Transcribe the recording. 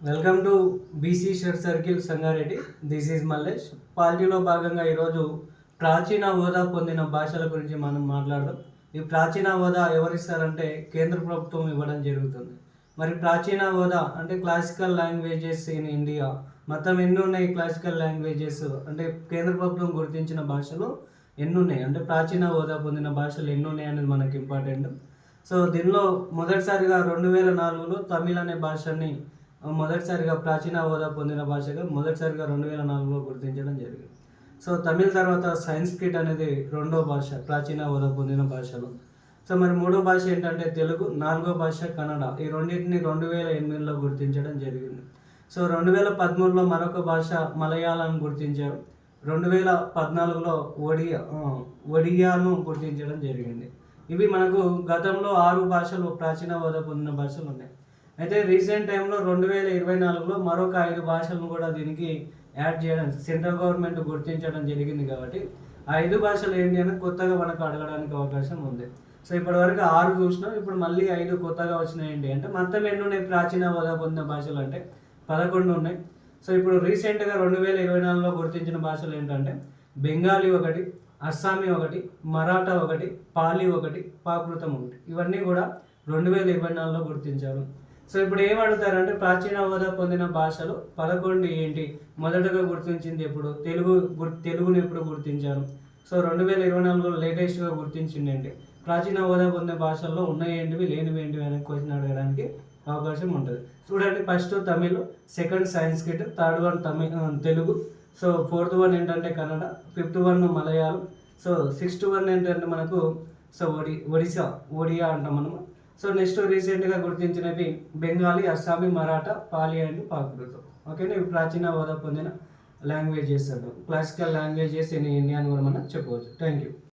Welcome to BC shed circle Sangareddy. This is Mallesh. పార్టీలో భాగంగా ఈరోజు ప్రాచీన హోదా పొందిన భాషల గురించి మనం మాట్లాడదాం. ఈ ప్రాచీన హోదా ఎవరిస్తారంటే కేంద్ర ప్రభుత్వం ఇవ్వడం జరుగుతుంది. మరి ప్రాచీన హోదా అంటే క్లాసికల్ లాంగ్వేజెస్ ఇన్ ఇండియా మొత్తం ఎన్ని ఉన్నాయి? క్లాసికల్ లాంగ్వేజెస్ అంటే కేంద్ర ప్రభుత్వం గుర్తించిన భాషలు ఎన్ని ఉన్నాయి, అంటే ప్రాచీన హోదా పొందిన భాషలు ఎన్ని ఉన్నాయి అనేది మనకి ఇంపార్టెంట్. సో దీనిలో మొదటిసారిగా 2004లో తమిళ్ అనే భాషని మొదటిసారిగా ప్రాచీన హోదా పొందిన భాషగా మొదటిసారిగా 2004లో గుర్తించడం జరిగింది. సో తమిళ్ తర్వాత సంస్కృత్ అనేది రెండో భాష ప్రాచీన హోదా పొందిన భాషలు. సో మరి మూడో భాష ఏంటంటే తెలుగు, నాలుగో భాష కన్నడ. ఈ రెండింటిని 2008లో గుర్తించడం జరిగింది. సో 2013లో మరొక భాష మలయాళం గుర్తించారు. 2014లో ఒడియాను గుర్తించడం జరిగింది. ఇవి మనకు గతంలో 6 భాషలు ప్రాచీన హోదా పొందిన భాషలు ఉన్నాయి. అయితే రీసెంట్ టైంలో 2024లో మరొక 5 భాషలను కూడా దీనికి యాడ్ చేయడం సెంట్రల్ గవర్నమెంట్ గుర్తించడం జరిగింది. కాబట్టి ఆ 5 భాషలు ఏంటి అని కొత్తగా మనకు అడగడానికి అవకాశం ఉంది. సో ఇప్పటివరకు 6 చూసినాం, ఇప్పుడు మళ్ళీ 5 కొత్తగా వచ్చినాయి. ఏంటి అంటే మొత్తం ఎన్ని ఉన్నాయి ప్రాచీన హోదా పొందిన భాషలు అంటే 11 ఉన్నాయి. సో ఇప్పుడు రీసెంట్గా 2024లో గుర్తించిన భాషలు ఏంటంటే బెంగాలీ ఒకటి, అస్సామీ ఒకటి, మరాఠా ఒకటి, పాలీ ఒకటి, ప్రాకృతం ఒకటి. ఇవన్నీ కూడా 2024లో గుర్తించారు. సో ఇప్పుడు ఏం అడుగుతారంటే ప్రాచీన హోదా పొందిన భాషలు 11 ఏంటి? మొదటగా గుర్తించింది ఎప్పుడు? తెలుగుని ఎప్పుడు గుర్తించారు? సో 2024లో లేటెస్ట్గా గుర్తించింది ఏంటి? ప్రాచీన హోదా పొందిన భాషల్లో ఉన్నాయి ఏంటివి, లేనివి ఏంటివి అనే క్వశ్చన్ అడగడానికి అవకాశం ఉంటుంది. చూడండి, first Tamil, second Sanskrit, third one Telugu, so fourth one ఏంటంటే Kannada, fifth one Malayalam, so sixth one ఏంటంటే మనకు సో ఒడియా అంటాం మనము. సో నెక్స్ట్ రీసెంట్గా గుర్తించినవి బెంగాలీ, అస్సామీ, మరాఠా, పాలి అండ్ ప్రాకృతం. ఓకేనా? ఇవి ప్రాచీన హోదా పొందిన లాంగ్వేజెస్ అంటాం. క్లాసికల్ లాంగ్వేజెస్ ఇన్ ఇండియా అని కూడా మనం చెప్పవచ్చు. Thank you.